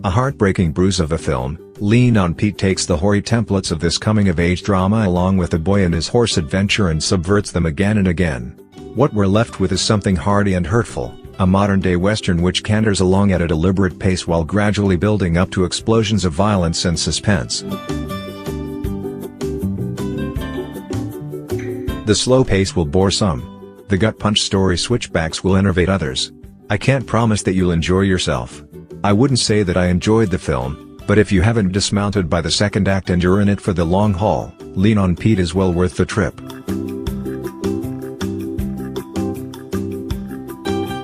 A heartbreaking bruise of a film, Lean on Pete takes the hoary templates of this coming-of-age drama along with the boy and his horse adventure and subverts them again and again. What we're left with is something hardy and hurtful, a modern-day western which canters along at a deliberate pace while gradually building up to explosions of violence and suspense. The slow pace will bore some. The gut-punch story switchbacks will enervate others. I can't promise that you'll enjoy yourself. I wouldn't say that I enjoyed the film, but if you haven't dismounted by the second act and you're in it for the long haul, Lean on Pete is well worth the trip.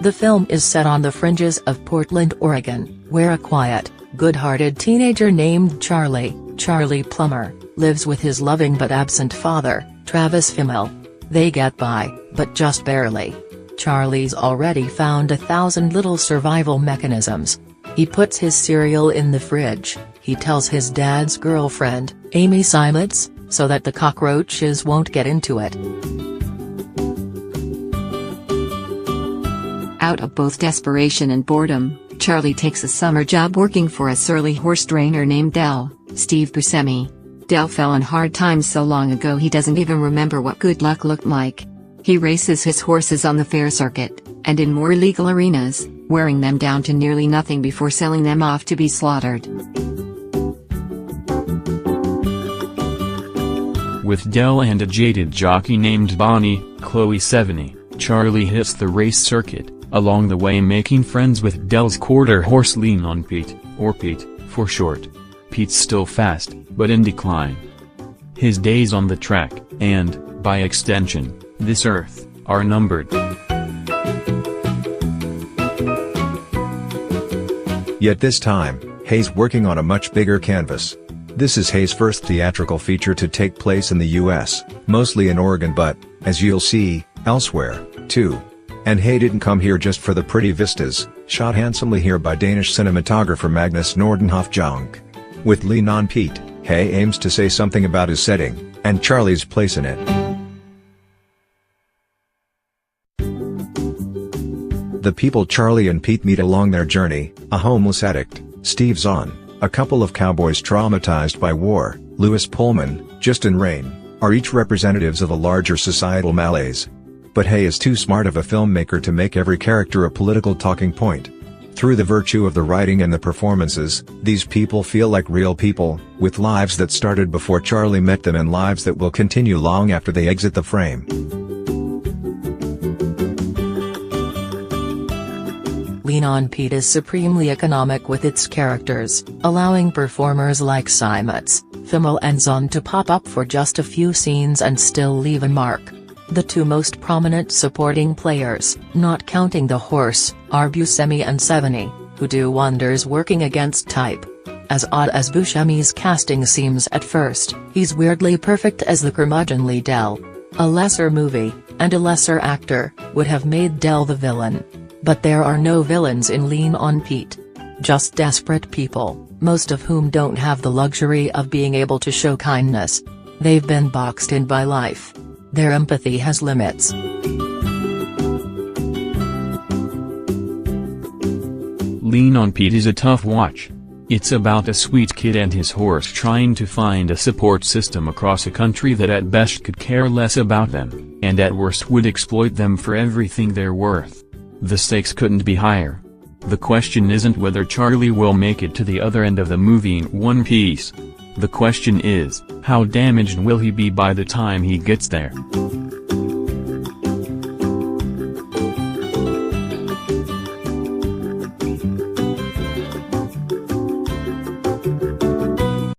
The film is set on the fringes of Portland, Oregon, where a quiet, good-hearted teenager named Charlie Plummer, lives with his loving but absent father, Travis Fimmel. They get by, but just barely. Charlie's already found 1,000 little survival mechanisms. He puts his cereal in the fridge, he tells his dad's girlfriend, Amy Seimetz, so that the cockroaches won't get into it. Out of both desperation and boredom, Charlie takes a summer job working for a surly horse trainer named Del, Steve Buscemi. Del fell on hard times so long ago he doesn't even remember what good luck looked like. He races his horses on the fair circuit, and in more legal arenas, wearing them down to nearly nothing before selling them off to be slaughtered. With Del and a jaded jockey named Bonnie, Chloe Sevigny, Charlie hits the race circuit, along the way making friends with Del's quarter horse Lean on Pete, or Pete, for short. Pete's still fast, but in decline. His days on the track, and, by extension, this earth, are numbered. Yet this time, Hay's working on a much bigger canvas. This is Hay's first theatrical feature to take place in the US, mostly in Oregon but, as you'll see, elsewhere, too. And Hay didn't come here just for the pretty vistas, shot handsomely here by Danish cinematographer Magnus Nordenhof Junk. With Lean on Pete, Hay aims to say something about his setting, and Charlie's place in it. The people Charlie and Pete meet along their journey, a homeless addict, Steve Zahn, a couple of cowboys traumatized by war, Lewis Pullman, Justin Rain, are each representatives of a larger societal malaise. But Hay is too smart of a filmmaker to make every character a political talking point. Through the virtue of the writing and the performances, these people feel like real people, with lives that started before Charlie met them and lives that will continue long after they exit the frame. Lean on Pete is supremely economic with its characters, allowing performers like Seimetz, Fimmel and Zahn to pop up for just a few scenes and still leave a mark. The two most prominent supporting players, not counting the horse, are Buscemi and Sevigny, who do wonders working against type. As odd as Buscemi's casting seems at first, he's weirdly perfect as the curmudgeonly Del. A lesser movie, and a lesser actor, would have made Del the villain. But there are no villains in Lean on Pete. Just desperate people, most of whom don't have the luxury of being able to show kindness. They've been boxed in by life. Their empathy has limits. Lean on Pete is a tough watch. It's about a sweet kid and his horse trying to find a support system across a country that at best could care less about them, and at worst would exploit them for everything they're worth. The stakes couldn't be higher. The question isn't whether Charlie will make it to the other end of the movie in one piece. The question is, how damaged will he be by the time he gets there?